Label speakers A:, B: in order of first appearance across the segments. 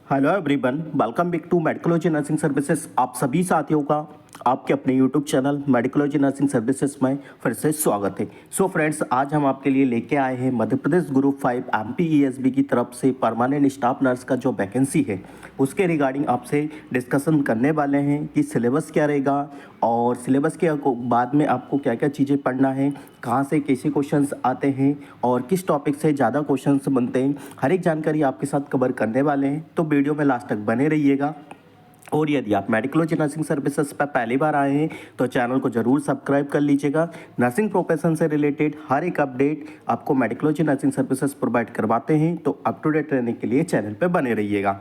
A: Hello everyone, welcome back to Medicology nursing services. आप सभी साथियों का आपके अपने YouTube channel Medicology nursing services में फिर से स्वागत है। सो फ्रेंड्स, आज हम आपके लिए लेके आए हैं मध्य प्रदेश ग्रुप 5 एमपीईएसबी की तरफ से परमानेंट स्टाफ नर्स का जो वैकेंसी है उसके रिगार्डिंग आपसे डिस्कशन करने वाले हैं कि सिलेबस क्या रहेगा और सिलेबस के बाद में आपको क्या क्या चीज़ें पढ़ना है, कहाँ से कैसे क्वेश्चंस आते हैं और किस टॉपिक से ज़्यादा क्वेश्चंस बनते हैं, हर एक जानकारी आपके साथ कवर करने वाले हैं। तो वीडियो में लास्ट तक बने रहिएगा। और यदि आप मेडिकोलॉजी नर्सिंग सर्विसेज पर पहली बार आए हैं तो चैनल को जरूर सब्सक्राइब कर लीजिएगा। नर्सिंग प्रोफेशन से रिलेटेड हर एक अपडेट आपको मेडिकोलॉजी नर्सिंग सर्विसेज प्रोवाइड करवाते हैं, तो अप टू डेट रहने के लिए चैनल पर बने रहिएगा।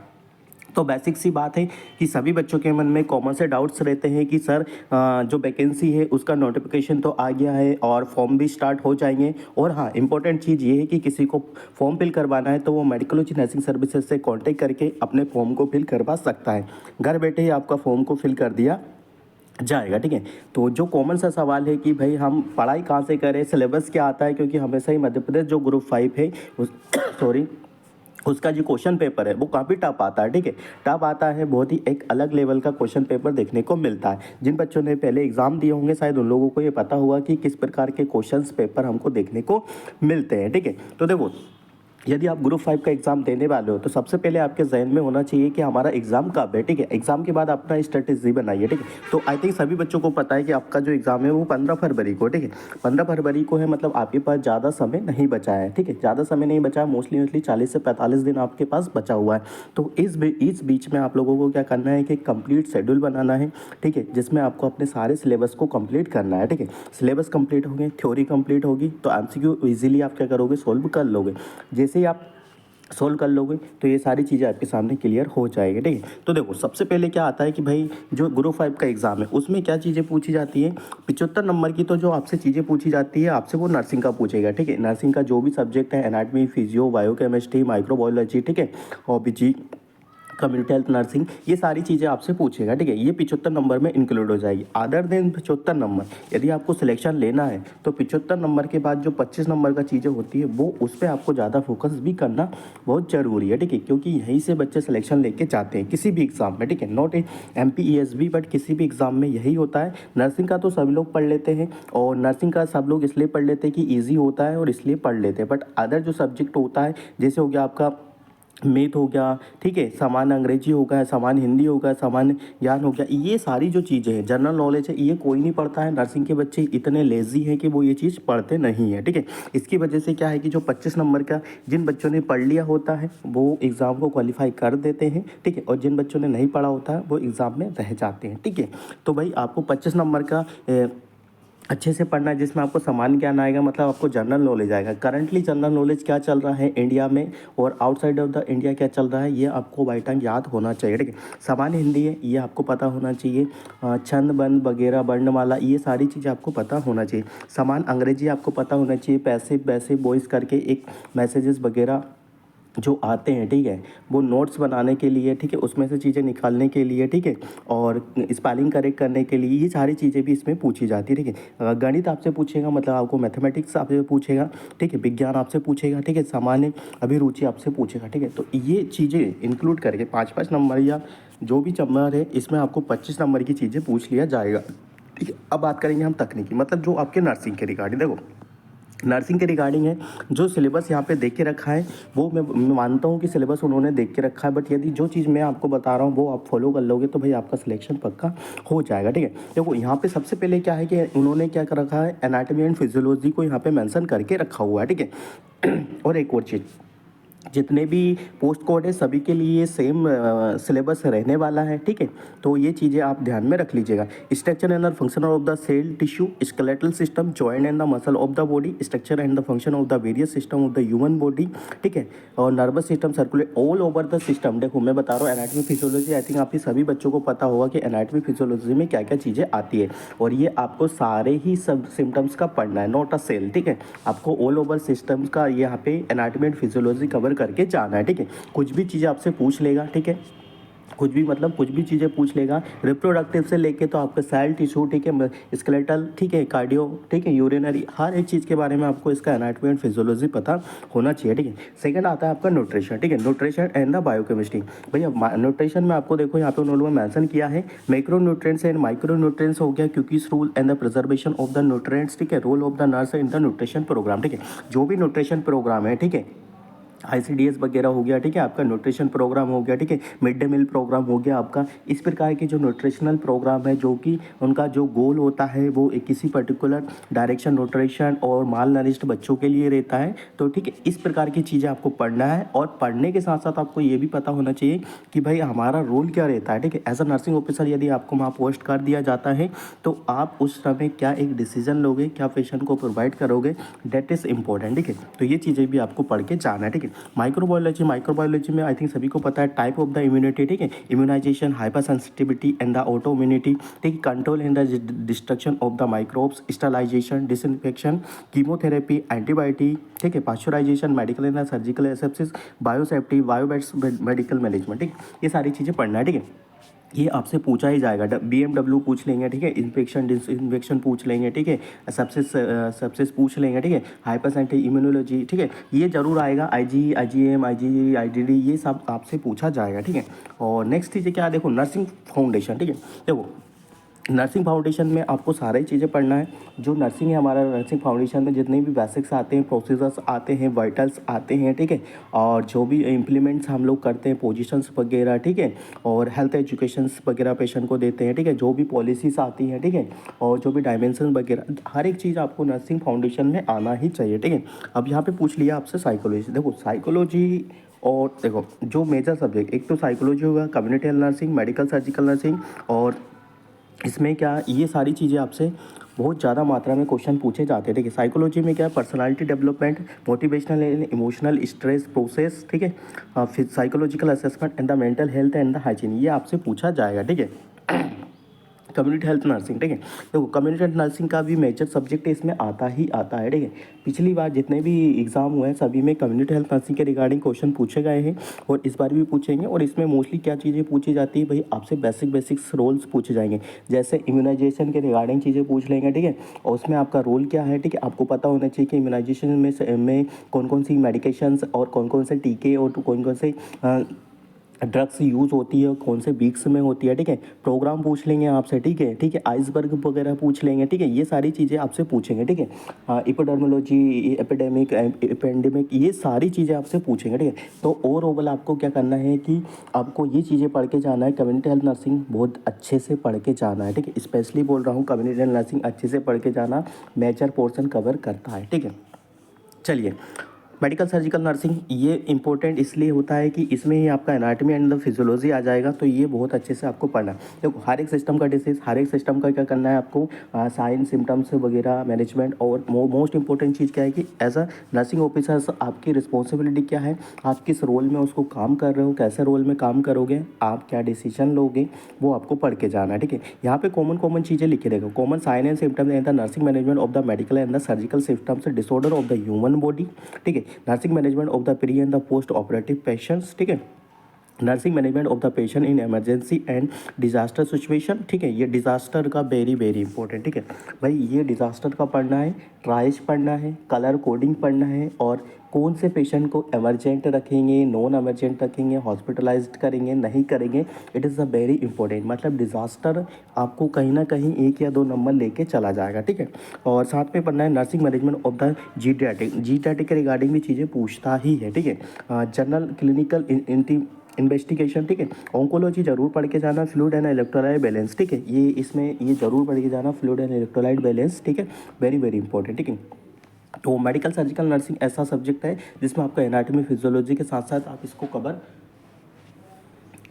A: तो बेसिक सी बात है कि सभी बच्चों के मन में कॉमन से डाउट्स रहते हैं कि सर जो वैकेंसी है उसका नोटिफिकेशन तो आ गया है और फॉर्म भी स्टार्ट हो जाएंगे। और हाँ, इंपॉर्टेंट चीज़ ये है कि किसी को फॉर्म फिल करवाना है तो वो मेडिकोलॉजी नर्सिंग सर्विसेज से कांटेक्ट करके अपने फॉर्म को फिल करवा सकता है। घर बैठे ही आपका फॉर्म को फिल कर दिया जाएगा। ठीक है, तो जो कॉमन सा सवाल है कि भाई हम पढ़ाई कहाँ से करें, सिलेबस क्या आता है, क्योंकि हमेशा ही मध्य प्रदेश जो ग्रुप 5 है उस सॉरी उसका जो क्वेश्चन पेपर है वो काफ़ी टफ आता है। ठीक है, टफ आता है, बहुत ही एक अलग लेवल का क्वेश्चन पेपर देखने को मिलता है। जिन बच्चों ने पहले एग्जाम दिए होंगे शायद उन लोगों को ये पता हुआ कि किस प्रकार के क्वेश्चंस पेपर हमको देखने को मिलते हैं। ठीक है, तो देखो, यदि आप ग्रुप 5 का एग्ज़ाम देने वाले हो तो सबसे पहले आपके जहन में होना चाहिए कि हमारा एग्ज़ाम कब है। ठीक है, एग्ज़ाम के बाद अपना स्ट्रेटेजी बनाइए। ठीक है, तो आई थिंक सभी बच्चों को पता है कि आपका जो एग्ज़ाम है वो 15 फरवरी को। ठीक है, 15 फरवरी को है, मतलब आपके पास ज़्यादा समय नहीं बचा है। ठीक है, ज़्यादा समय नहीं बचा है, मोस्टली 40 से 45 दिन आपके पास बचा हुआ है। तो इस बीच में आप लोगों को क्या करना है कि कंप्लीट शेड्यूल बनाना है। ठीक है, जिसमें आपको अपने सारे सिलेबस को कंप्लीट करना है। ठीक है, सिलेबस कंप्लीट हो गए, थ्योरी कंप्लीट होगी तो एमसीक्यू इजीली आप क्या करोगे, सोल्व कर लोगे। जैसे ही आप सोल्व कर लोगे तो ये सारी चीज़ें आपके सामने क्लियर हो जाएगी। ठीक है, तो देखो, सबसे पहले क्या आता है कि भाई जो ग्रुप 5 का एग्ज़ाम है उसमें क्या चीज़ें पूछी जाती है। 75 नंबर की तो जो आपसे चीज़ें पूछी जाती है आपसे वो नर्सिंग का पूछेगा। ठीक है, नर्सिंग का जो भी सब्जेक्ट है, एनाटमी, फिजियो, बायोकेमिस्ट्री, माइक्रोबायोलॉजी, ठीक है, ओबीजी, कम्युनिटी हेल्थ नर्सिंग, ये सारी चीज़ें आपसे पूछेगा। ठीक है, ये 75 नंबर में इंक्लूड हो जाएगी। अदर देन 75 नंबर यदि आपको सिलेक्शन लेना है तो 75 नंबर के बाद जो 25 नंबर का चीज़ें होती है वो उस पर आपको ज़्यादा फोकस भी करना बहुत ज़रूरी है। ठीक है, क्योंकि यहीं से बच्चे सिलेक्शन लेके जाते हैं किसी भी एग्ज़ाम में। ठीक है, नॉट एमपीईएसबी बट किसी भी एग्ज़ाम में यही होता है। नर्सिंग का तो सभी लोग पढ़ लेते हैं और नर्सिंग का सब लोग इसलिए पढ़ लेते हैं कि ईजी होता है और इसलिए पढ़ लेते हैं। बट अदर जो सब्जेक्ट होता है, जैसे हो गया आपका मैथ हो गया, ठीक है, सामान्य अंग्रेजी हो गया, सामान्य हिंदी हो गया, सामान्य ज्ञान हो गया, ये सारी जो चीज़ें हैं, जनरल नॉलेज है, ये कोई नहीं पढ़ता है। नर्सिंग के बच्चे इतने लेज़ी हैं कि वो ये चीज़ पढ़ते नहीं हैं। ठीक है, इसकी वजह से क्या है कि जो 25 नंबर का जिन बच्चों ने पढ़ लिया होता है वो एग्ज़ाम को क्वालिफाई कर देते हैं। ठीक है, और जिन बच्चों ने नहीं पढ़ा होता है वो एग्ज़ाम में रह जाते हैं। ठीक है, तो भाई आपको 25 नंबर का अच्छे से पढ़ना है, जिसमें आपको सामान्य ज्ञान आएगा, मतलब आपको जनरल नॉलेज आएगा। करंटली जनरल नॉलेज क्या चल रहा है इंडिया में और आउटसाइड ऑफ द इंडिया क्या चल रहा है, ये आपको बाई टाइम याद होना चाहिए। ठीक है, सामान्य हिंदी है, ये आपको पता होना चाहिए। छंद बंद वगैरह, वर्णमाला, ये सारी चीज़ें आपको पता होना चाहिए। सामान्य अंग्रेजी आपको पता होना चाहिए। पैसिव वैसिव वॉइस करके एक मैसेजेस वगैरह जो आते हैं, ठीक है, वो नोट्स बनाने के लिए, ठीक है, उसमें से चीज़ें निकालने के लिए, ठीक है, और स्पेलिंग करेक्ट करने के लिए, ये सारी चीज़ें भी इसमें पूछी जाती है। ठीक है, गणित आपसे पूछेगा, मतलब आपको मैथमेटिक्स आपसे पूछेगा। ठीक है, विज्ञान आपसे पूछेगा। ठीक है, सामान्य अभिरुचि आपसे पूछेगा। ठीक है, तो ये चीज़ें इंक्लूड करके 5-5 नंबर या जो भी नंबर है इसमें आपको 25 नंबर की चीज़ें पूछ लिया जाएगा। ठीक है, अब बात करेंगे हम तकनीकी, मतलब जो आपके नर्सिंग के रिगार्डिंग। देखो, नर्सिंग के रिगार्डिंग है, जो सिलेबस यहाँ पे देख के रखा है वो मैं मानता हूँ कि सिलेबस उन्होंने देख के रखा है। बट यदि जो चीज़ मैं आपको बता रहा हूँ वो आप फॉलो कर लोगे तो भाई आपका सिलेक्शन पक्का हो जाएगा। ठीक है, देखो, यहाँ पे सबसे पहले क्या है कि उन्होंने क्या कर रखा है, एनाटॉमी एंड फिजियोलॉजी को यहाँ पे मेंशन करके रखा हुआ है। ठीक है, और एक और चीज़, जितने भी पोस्ट कोड है सभी के लिए सेम सिलेबस रहने वाला है। ठीक है, तो ये चीज़ें आप ध्यान में रख लीजिएगा। Structure and the function of the cell tissue, skeletal system, joint and the muscle of the body, structure and the function of the various system of the human body. ठीक है, और nervous system circulate all over the system. देखो, मैं बता रहा हूँ anatomy physiology, I think आपके सभी बच्चों को पता होगा कि एनाटॉमी फिजियोलॉजी में क्या क्या चीज़ें आती है और ये आपको सारे ही सब सिम्टम्स का पढ़ना है, नॉट अ सेल। ठीक है, आपको ऑल ओवर सिस्टम्स का यहाँ पे एनाटॉमी एंड फिजियोलॉजी कवर करके जाना है। ठीक है, कुछ भी चीज़ें आपसे पूछ लेगा। ठीक है, कुछ भी मतलब कुछ भी चीज़ें पूछ लेगा, रिप्रोडक्टिव से लेके तो आपका सेल टिश्यू, ठीक है, स्केलेटल, ठीक है, कार्डियो, ठीक है, यूरिनरी, हर एक चीज़ के बारे में आपको इसका एनाटॉमी एंड फिजियोलॉजी पता होना चाहिए, ठीक है। सेकंड आता है आपका न्यूट्रिशन, ठीक है, न्यूट्रिशन एंड द बायोकेमिस्ट्री। भैया न्यूट्रिशन में आपको देखो यहाँ पे उन्होंने मेंशन किया है macro nutrients and micro nutrients हो गया, cookies rule and the preservation of the nutrients, ठीक है, role of the nurse in the nutrition programme, ठीक है। जो भी न्यूट्रिशन प्रोग्राम है, ठीक है, आईसीडीएस वगैरह हो गया, ठीक है, आपका न्यूट्रिशन प्रोग्राम हो गया, ठीक है, मिड डे मील प्रोग्राम हो गया आपका, इस प्रकार के जो न्यूट्रिशनल प्रोग्राम है जो कि उनका जो गोल होता है वो एक किसी पर्टिकुलर डायरेक्शन न्यूट्रिशन और माल नरिश्ड बच्चों के लिए रहता है। तो ठीक है, इस प्रकार की चीज़ें आपको पढ़ना है और पढ़ने के साथ साथ आपको ये भी पता होना चाहिए कि भाई हमारा रोल क्या रहता है, ठीक है। एज अ नर्सिंग ऑफिसर यदि आपको वहाँ पोस्ट कर दिया जाता है तो आप उस समय क्या एक डिसीजन लोगे, क्या पेशेंट को प्रोवाइड करोगे, डेट इज़ इंपॉर्टेंट, ठीक है। तो ये चीज़ें भी आपको पढ़ के जाना है, ठीक है। माइक्रोबायोलॉजी में आई थिंक सभी को पता है टाइप ऑफ द इम्यूनिटी, ठीक है, immunisation, hyper sensitivity and the auto immunity, ठीक है, control and the destruction of the microbes, sterilisation, disinfection, chemotherapy, antibiotic, ठीक है, pasteurisation, medical and surgical asepsis, biosafety, biobats, medical management, ठीक, ये सारी चीज़ें पढ़ना है, ठीक है। ये आपसे पूछा ही जाएगा, BMW पूछ लेंगे, ठीक है, इन्फेक्शन डिसइंफेक्शन पूछ लेंगे, ठीक है, सबसे पूछ लेंगे, ठीक है, हाइपरसेंटिव इम्यूनोलॉजी, ठीक है, ये जरूर आएगा, IgM, IgD, ये सब आपसे पूछा जाएगा, ठीक है। और नेक्स्ट चीज़ें क्या है, देखो नर्सिंग फाउंडेशन, ठीक है, देखो नर्सिंग फाउंडेशन में आपको सारी चीज़ें पढ़ना है। जो नर्सिंग है हमारा, नर्सिंग फाउंडेशन में जितने भी बेसिक्स आते हैं, प्रोसीजर्स आते हैं, वाइटल्स आते हैं, ठीक है, और जो भी इम्प्लीमेंट्स हम लोग करते हैं, पोजीशंस वगैरह, ठीक है, और हेल्थ एजुकेशंस वगैरह पेशेंट को देते हैं, ठीक है, जो भी पॉलिसीज़ आती हैं, ठीक है, और जो भी डायमेंशन वगैरह, हर एक चीज़ आपको नर्सिंग फाउंडेशन में आना ही चाहिए, ठीक है। अब यहाँ पर पूछ लिया आपसे साइकोलॉजी, देखो साइकोलॉजी और देखो जो मेजर सब्जेक्ट, एक तो साइकोलॉजी होगा, community health nursing, medical surgical nursing, और इसमें क्या ये सारी चीज़ें आपसे बहुत ज़्यादा मात्रा में क्वेश्चन पूछे जाते हैं, ठीक है। साइकोलॉजी में क्या है, personality development, motivational and emotional stress process, ठीक है, फिर psychological assessment and the mental health and the hygiene, ये आपसे पूछा जाएगा, ठीक है। कम्युनिटी हेल्थ नर्सिंग, ठीक है, देखो कम्युनिटी हेल्थ नर्सिंग का भी मेजर सब्जेक्ट इसमें आता ही आता है, ठीक है। पिछली बार जितने भी एग्जाम हुए हैं सभी में कम्युनिटी हेल्थ नर्सिंग के रिगार्डिंग क्वेश्चन पूछे गए हैं और इस बार भी पूछेंगे। और इसमें मोस्टली क्या चीज़ें पूछी जाती है भाई, आपसे बेसिक्स रोल्स पूछे जाएंगे, जैसे इम्यूनाइजेशन के रिगार्डिंग चीज़ें पूछ लेंगे, ठीक है, और उसमें आपका रोल क्या है, ठीक है, आपको पता होना चाहिए कि इम्यूनाइजेशन में कौन कौन सी मेडिकेशंस और कौन कौन से टीके और कौन कौन से ड्रग्स यूज़ होती है, कौन से वीक्स में होती है, ठीक है, प्रोग्राम पूछ लेंगे आपसे, ठीक है, ठीक है, आइसबर्ग वगैरह पूछ लेंगे, ठीक है, ये सारी चीज़ें आपसे पूछेंगे, ठीक है, एपिडर्मोलॉजी, एपेंडेमिक, ये सारी चीज़ें आपसे पूछेंगे, ठीक है। तो ओवरऑल आपको क्या करना है कि आपको ये चीज़ें पढ़ के जाना है, कम्युनिटी हेल्थ नर्सिंग बहुत अच्छे से पढ़ के जाना है, ठीक है, स्पेशली बोल रहा हूँ कम्युनिटी हेल्थ नर्सिंग अच्छे से पढ़ के जाना, मेजर पोर्शन कवर करता है, ठीक है। चलिए, मेडिकल सर्जिकल नर्सिंग ये इंपॉर्टेंट इसलिए होता है कि इसमें ही आपका एनाटॉमी एंड द फिजियोलॉजी आ जाएगा, तो ये बहुत अच्छे से आपको पढ़ना है। देखो हर एक सिस्टम का डिसीज, हर एक सिस्टम का क्या करना है आपको, साइन सिम्टम्स वगैरह मैनेजमेंट, और मोस्ट इंपॉर्टेंट चीज़ क्या है कि एज अ नर्सिंग ऑफिसर्स आपकी रिस्पॉन्सिबिलिटी क्या है, आप किस रोल में उसको काम कर रहे हो, कैसे रोल में काम करोगे, आप क्या डिसीजन लोगे, वो आपको पढ़ के जाना है, ठीक है। यहाँ पे कॉमन चीज़ें लिखे रहेगा, common sign and symptoms and the nursing management of the medical and the surgical systems disorder of the human body, ठीक है, nursing management of the pre and the post operative patients, ठीक है, nursing management of the patient in emergency and disaster situation, ठीक है, ये disaster का very important, ठीक है भाई, ये डिजास्टर का पढ़ना है, ट्राइज पढ़ना है, कलर कोडिंग पढ़ना है, और कौन से पेशेंट को एमरजेंट रखेंगे, नॉन एमरजेंट रखेंगे, हॉस्पिटलाइज्ड करेंगे, नहीं करेंगे, it is a very important. मतलब डिज़ास्टर आपको कहीं ना कहीं 1 या 2 नंबर लेके चला जाएगा, ठीक है। और साथ में पढ़ना है नर्सिंग मैनेजमेंट ऑफ द जीटैटिक के रिगार्डिंग भी चीज़ें पूछता ही है, ठीक है। जनरल क्लिनिकल इन्वेस्टिगेशन, ठीक है, ऑन्कोलॉजी जरूर पढ़ के जाना, फ्लूइड एंड इलेक्ट्रोलाइट बैलेंस, ठीक है, ये इसमें ये जरूर पढ़ के जाना, फ्लूइड एंड इलेक्ट्रोलाइट बैलेंस, ठीक है, वेरी इंपॉर्टेंट, ठीक है। तो मेडिकल सर्जिकल नर्सिंग ऐसा सब्जेक्ट है जिसमें आपका एनाटॉमी फिजियोलॉजी के साथ साथ आप इसको कवर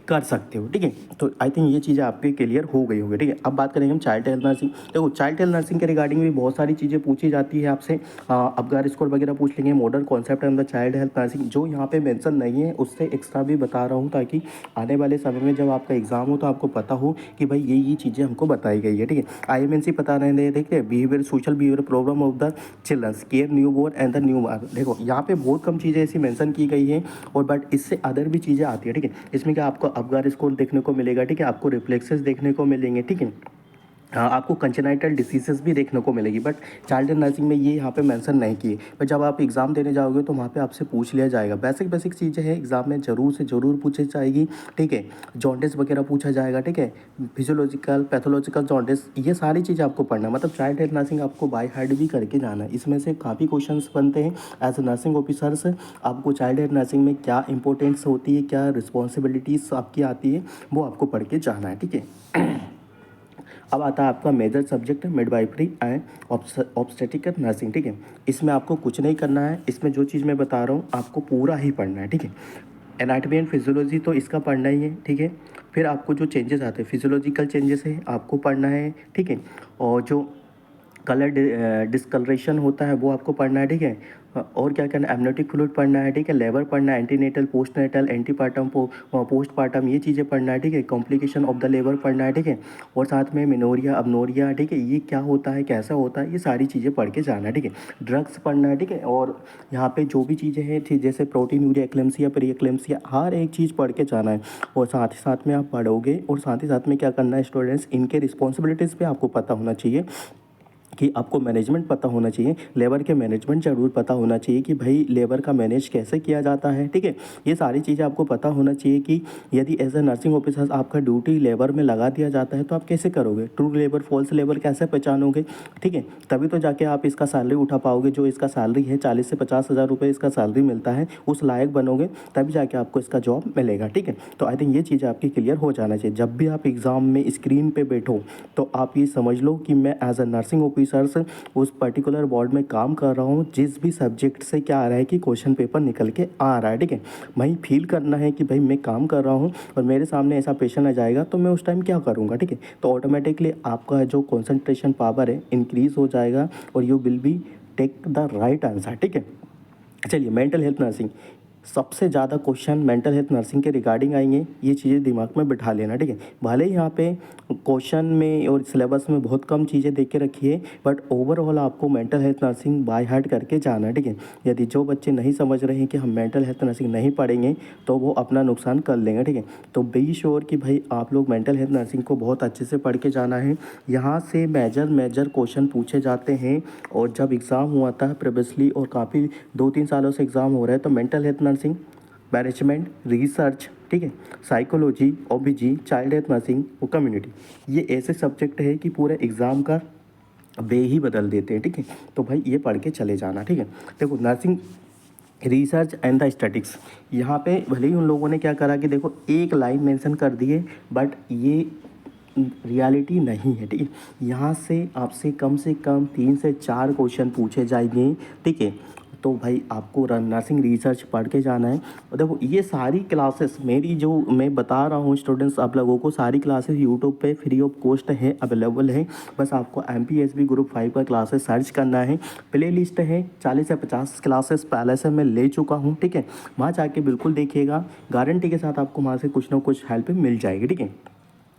A: कर सकते हो, ठीक है। तो आई थिंक ये चीज़ें आपके क्लियर हो गई होंगी, ठीक है। अब बात करेंगे हम चाइल्ड हेल्थ नर्सिंग। देखो चाइल्ड हेल्थ नर्सिंग के रिगार्डिंग भी बहुत सारी चीज़ें पूछी जाती है आपसे, अबगार स्कोर वगैरह पूछ लेंगे, modern concept and the child health nursing, जो यहाँ पे मेंशन नहीं है उससे एक्स्ट्रा भी बता रहा हूँ ताकि आने वाले समय में जब आपका एग्जाम हो तो आपको पता हो कि भाई ये चीज़ें हमको बताई गई है, ठीक है। IMNC पता नहीं दे, देखिए behaviour, social behaviour problem of the childrens, care new born and the new bar, देखो यहाँ पे बहुत कम चीज़ें ऐसी मेंशन की गई हैं, और बट इससे अदर भी चीज़ें आती है, ठीक है। इसमें क्या आपको अपगार स्कोर देखने को मिलेगा, ठीक है, आपको रिफ्लेक्सेस देखने को मिलेंगे, ठीक है। हाँ, आपको कंजेनाइटल डिसीजेस भी देखने को मिलेगी, बट चाइल्ड नर्सिंग में ये यहाँ पे मेंशन नहीं किए। पर जब आप एग्ज़ाम देने जाओगे तो वहाँ पे आपसे पूछ लिया जाएगा। बेसिक बेसिक चीज़ें हैं, एग्ज़ाम में ज़रूर से ज़रूर पूछी जाएगी, ठीक है। जॉन्डिस वगैरह पूछा जाएगा, ठीक है। फिजियोलॉजिकल पैथोलॉजिकल जॉन्डिस, ये सारी चीज़ें आपको पढ़ना है। मतलब चाइल्ड हेल्थ नर्सिंग आपको बाय हार्ट भी करके जाना है। इसमें से काफ़ी क्वेश्चन बनते हैं एज ए नर्सिंग ऑफिसर्स। आपको चाइल्ड हेल्थ नर्सिंग में क्या इंपॉर्टेंस होती है, क्या रिस्पॉन्सिबिलिटीज़ आपकी आती है, वो आपको पढ़ के जाना है, ठीक है। अब आता है आपका major subject midwifery and obstetric nursing, ठीक है। इसमें आपको कुछ नहीं करना है, इसमें जो चीज़ मैं बता रहा हूँ आपको पूरा ही पढ़ना है, ठीक है। एनाटॉमी एंड फिजियोलॉजी तो इसका पढ़ना ही है, ठीक है। फिर आपको जो चेंजेस आते हैं, फिजियोलॉजिकल चेंजेस है आपको पढ़ना है, ठीक है। और जो कलर डिस्कलरेशन होता है वो आपको पढ़ना है, ठीक है। और क्या करना है, एमनियोटिक फ्लूइड पढ़ना है, ठीक है। लेबर पढ़ना है, एंटीनेटल पोस्टनेटल एंटीपार्टम पोस्टपार्टम ये चीज़ें पढ़ना है, ठीक है। कॉम्प्लिकेशन ऑफ द लेबर पढ़ना है, ठीक है। और साथ में मिनोरिया अबनोरिया, ठीक है, ये क्या होता है, कैसा होता है, ये सारी चीज़ें पढ़ के जाना है, ठीक है। ड्रग्स पढ़ना है, ठीक है। और यहाँ पे जो भी चीज़ें हैं, ठीक, जैसे proteinuria eclampsia pre eclampsia, हर एक चीज़ पढ़ के जाना है। और साथ ही साथ में आप पढ़ोगे और साथ ही साथ में क्या करना है स्टूडेंट्स, इनके रिस्पॉन्सिबिलिटीज़ पे आपको पता होना चाहिए कि आपको मैनेजमेंट पता होना चाहिए, लेबर के मैनेजमेंट ज़रूर पता होना चाहिए कि भाई लेबर का मैनेज कैसे किया जाता है, ठीक है। ये सारी चीज़ें आपको पता होना चाहिए कि यदि एज ए नर्सिंग ऑफिसर आपका ड्यूटी लेबर में लगा दिया जाता है तो आप कैसे करोगे, ट्रू लेबर फॉल्स लेबर कैसे पहचानोगे, ठीक है। तभी तो जाके आप इसका सैलरी उठा पाओगे। जो इसका सैलरी है 40 से 50 हज़ार रुपये इसका सैलरी मिलता है, उस लायक बनोगे तभी जाके आपको इसका जॉब मिलेगा, ठीक है। तो आई थिंक ये चीज़ें आपकी क्लियर हो जाना चाहिए। जब भी आप एग्ज़ाम में स्क्रीन पर बैठो तो आप ये समझ लो कि मैं एज ए नर्सिंग ऑफिसर्स उस पर्टिकुलर वार्ड में काम कर रहा हूँ, जिस भी सब्जेक्ट से क्या आ रहा है कि क्वेश्चन पेपर निकल के आ रहा है, ठीक है। वही फील करना है कि भाई मैं काम कर रहा हूँ और मेरे सामने ऐसा पेशेंट आ जाएगा तो मैं उस टाइम क्या करूँगा, ठीक है। तो ऑटोमेटिकली आपका जो कॉन्सेंट्रेशन पावर है इंक्रीज़ हो जाएगा और you will be take the right answer, ठीक है। चलिए, मेंटल हेल्थ नर्सिंग, सबसे ज़्यादा क्वेश्चन मेंटल हेल्थ नर्सिंग के रिगार्डिंग आएंगे, ये चीज़ें दिमाग में बिठा लेना, ठीक है। भले ही यहाँ पे क्वेश्चन में और सिलेबस में बहुत कम चीज़ें देख के रखी है, बट ओवरऑल आपको mental health nursing by heart करके जाना है, ठीक है। यदि जो बच्चे नहीं समझ रहे हैं कि हम मेंटल हेल्थ नर्सिंग नहीं पढ़ेंगे तो वो अपना नुकसान कर लेंगे, ठीक है। तो बी श्योर कि भाई आप लोग मेंटल हेल्थ नर्सिंग को बहुत अच्छे से पढ़ के जाना है। यहाँ से मेजर क्वेश्चन पूछे जाते हैं और जब एग्ज़ाम हुआ था प्रीवियसली और काफ़ी 2-3 सालों से एग्ज़ाम हो रहा है, तो mental health nursing, management, research, ठीक है, साइकोलॉजी, ओबीजी, चाइल्ड हेल्थ नर्सिंग और कम्युनिटी, ये ऐसे सब्जेक्ट है कि पूरे एग्ज़ाम का वे ही बदल देते हैं, ठीक है। तो भाई ये पढ़ के चले जाना, ठीक है। देखो, nursing research and the statics, यहाँ पे भले ही उन लोगों ने क्या करा कि देखो एक लाइन मेंशन कर दी है, बट ये रियलिटी नहीं है, ठीक है। यहाँ से आपसे कम 3 से 4 क्वेश्चन पूछे जाएंगे, ठीक है। तो भाई आपको नर्सिंग रिसर्च पढ़ के जाना है। और देखो, ये सारी क्लासेस मेरी जो मैं बता रहा हूँ स्टूडेंट्स आप लोगों को, सारी क्लासेस यूट्यूब पे फ्री ऑफ कॉस्ट है, अवेलेबल है। बस आपको MPSB ग्रुप 5 का क्लासेस सर्च करना है। प्ले लिस्ट है 40 से 50 क्लासेस पहले से मैं ले चुका हूँ, ठीक है। वहाँ जाके बिल्कुल देखिएगा, गारंटी के साथ आपको वहाँ से कुछ ना कुछ हेल्प मिल जाएगी, ठीक है।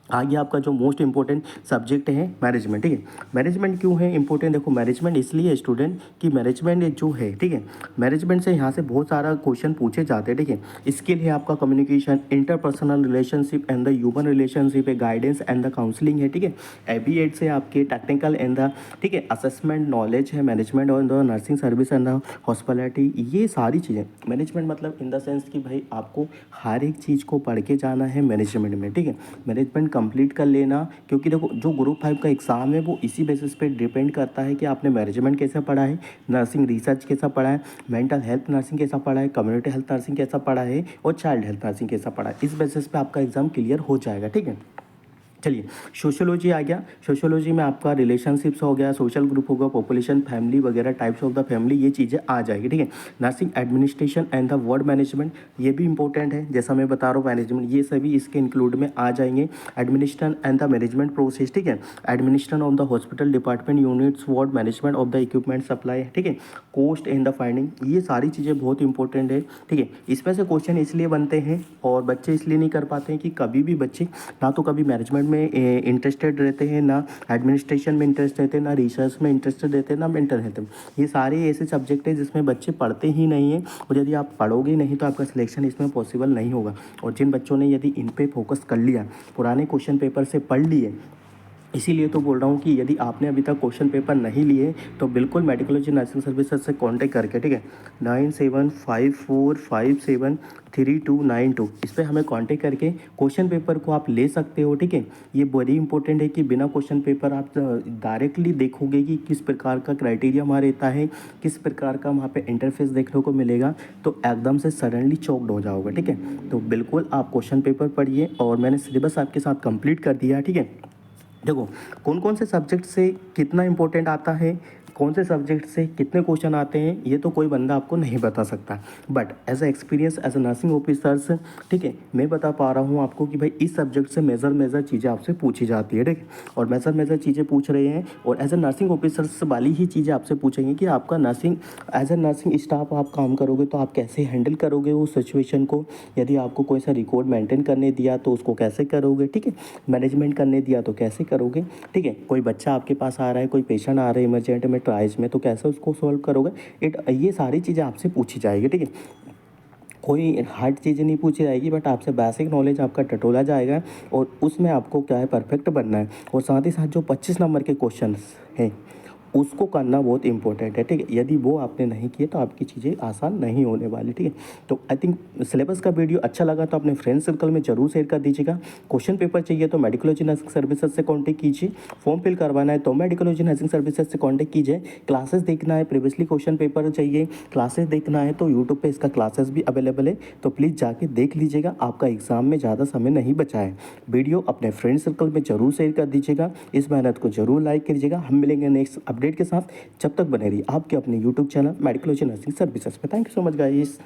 A: आगे आपका जो मोस्ट इंपॉर्टेंट सब्जेक्ट है मैनेजमेंट, ठीक है। मैनेजमेंट क्यों है इंपॉर्टेंट, देखो मैनेजमेंट इसलिए स्टूडेंट कि मैनेजमेंट जो है, ठीक है, मैनेजमेंट से यहाँ से बहुत सारा क्वेश्चन पूछे जाते हैं, ठीक है। स्किल है आपका communication, interpersonal relationship and the human relationship है, गाइडेंस एंड द काउंसलिंग है, ठीक है। एबीएड से आपके टेक्निकल एंड द, ठीक है, असेसमेंट नॉलेज है, मैनेजमेंट और the nursing service and the hospitality, ये सारी चीज़ें मैनेजमेंट मतलब इन द सेंस कि भाई आपको हर एक चीज़ को पढ़ के जाना है मैनेजमेंट में, ठीक है। मैनेजमेंट कंप्लीट कर लेना, क्योंकि देखो जो ग्रुप 5 का एग्ज़ाम है वो इसी बेसिस पे डिपेंड करता है कि आपने मैनेजमेंट कैसा पढ़ा है, नर्सिंग रिसर्च कैसा पढ़ा है, मेंटल हेल्थ नर्सिंग कैसा पढ़ा है, कम्युनिटी हेल्थ नर्सिंग कैसा पढ़ा है और चाइल्ड हेल्थ नर्सिंग कैसा पढ़ा है। इस बेसिस पे आपका एग्ज़ाम क्लियर हो जाएगा, ठीक है। चलिए, सोशियोलॉजी आ गया। सोशियोलॉजी में आपका रिलेशनशिप्स हो गया, सोशल ग्रुप होगा, पॉपुलेशन, फैमिली वगैरह, टाइप्स ऑफ द फैमिली, ये चीज़ें आ जाएगी, ठीक है। Nursing administration and the word management, ये भी इंपॉर्टेंट है, जैसा मैं बता रहा हूँ मैनेजमेंट, ये सभी इसके इंक्लूड में आ जाएंगे। Administration and the management process, ठीक है। Administration of the hospital department units, ward management of the equipment supply, ठीक है। कॉस्ट एंड द फाइंडिंग, ये सारी चीज़ें बहुत इंपॉर्टेंट है, ठीक है। इसमें से क्वेश्चन इसलिए बनते हैं और बच्चे इसलिए नहीं कर पाते हैं कि कभी भी बच्चे ना तो कभी मैनेजमेंट में इंटरेस्टेड रहते हैं, ना एडमिनिस्ट्रेशन में इंटरेस्ट रहते हैं, ना रिसर्च में इंटरेस्टेड रहते हैं, ना मेंटल हेल्थ में। ये सारे ऐसे सब्जेक्ट हैं जिसमें बच्चे पढ़ते ही नहीं हैं, और यदि आप पढ़ोगे नहीं तो आपका सिलेक्शन इसमें पॉसिबल नहीं होगा। और जिन बच्चों ने यदि इन पे फोकस कर लिया, पुराने क्वेश्चन पेपर से पढ़ लिए, इसीलिए तो बोल रहा हूँ कि यदि आपने अभी तक क्वेश्चन पेपर नहीं लिए तो बिल्कुल मेडिकोलॉजी नर्सिंग सर्विसेज से कांटेक्ट करके, ठीक है, 9754573292 इस पर हमें कांटेक्ट करके क्वेश्चन पेपर को आप ले सकते हो, ठीक है। ये बड़ी इंपॉर्टेंट है कि बिना क्वेश्चन पेपर आप डायरेक्टली देखोगे कि किस प्रकार का क्राइटेरिया वहाँ रहता है, किस प्रकार का वहाँ पे इंटरफेस देखने को मिलेगा, तो एकदम से सडनली चौक्ड हो जाओगे, ठीक है। तो बिल्कुल आप क्वेश्चन पेपर पढ़िए, और मैंने सिलेबस आपके साथ कंप्लीट कर दिया, ठीक है। देखो कौन कौन से सब्जेक्ट से कितना इंपॉर्टेंट आता है, कौन से सब्जेक्ट से कितने क्वेश्चन आते हैं, ये तो कोई बंदा आपको नहीं बता सकता, but as a experience as a nursing officers, ठीक है, मैं बता पा रहा हूँ आपको कि भाई इस सब्जेक्ट से मेजर चीज़ें आपसे पूछी जाती है, ठीक है। और मेजर चीज़ें पूछ रहे हैं, और एज अ नर्सिंग ऑफिसर्स वाली ही चीज़ें आपसे पूछेंगे कि आपका nursing as a nursing staff आप काम करोगे तो आप कैसे हैंडल करोगे उस सिचुएशन को, यदि आपको कोई सा रिकॉर्ड मेंटेन करने दिया तो उसको कैसे करोगे, ठीक है, मैनेजमेंट करने दिया तो कैसे करोगे, ठीक है। कोई बच्चा आपके पास आ रहा है, कोई पेशेंट आ रहा है इमरजेंट में ट्राइज में, तो कैसे उसको सॉल्व करोगे, ये सारी चीज़ें आपसे पूछी जाएगी, ठीक है। कोई हार्ड चीज़ें नहीं पूछी जाएगी, बट आपसे बेसिक नॉलेज आपका टटोला जाएगा, और उसमें आपको क्या है, परफेक्ट बनना है। और साथ ही साथ जो 25 नंबर के क्वेश्चन हैं उसको करना बहुत इंपॉर्टेंट है, ठीक है। यदि वो आपने नहीं किए तो आपकी चीज़ें आसान नहीं होने वाली, ठीक है। तो आई थिंक सिलेबस का वीडियो अच्छा लगा तो अपने फ्रेंड सर्कल में जरूर शेयर कर दीजिएगा। क्वेश्चन पेपर चाहिए तो मेडिकोलॉजी नर्सिंग सर्विसेज से कॉन्टेक्ट कीजिए, फॉर्म फिल करवाना है तो मेडिकोलॉजी नर्सिंग सर्विसेज से कॉन्टेक्ट कीजिए, क्लासेस देखना है, प्रीवियसली क्वेश्चन पेपर चाहिए, क्लासेस देखना है तो यूट्यूब पर इसका क्लासेस भी अवेलेबल है, तो प्लीज़ जाके देख लीजिएगा। आपका एग्जाम में ज़्यादा समय नहीं बचा है। वीडियो अपने फ्रेंड सर्कल में जरूर शेयर कर दीजिएगा, इस मेहनत को जरूर लाइक कीजिएगा। हम मिलेंगे नेक्स्ट अपडेट के साथ, जब तक बने रहिए आपके अपने YouTube channel Medicology nursing services पे। Thank you so much guys.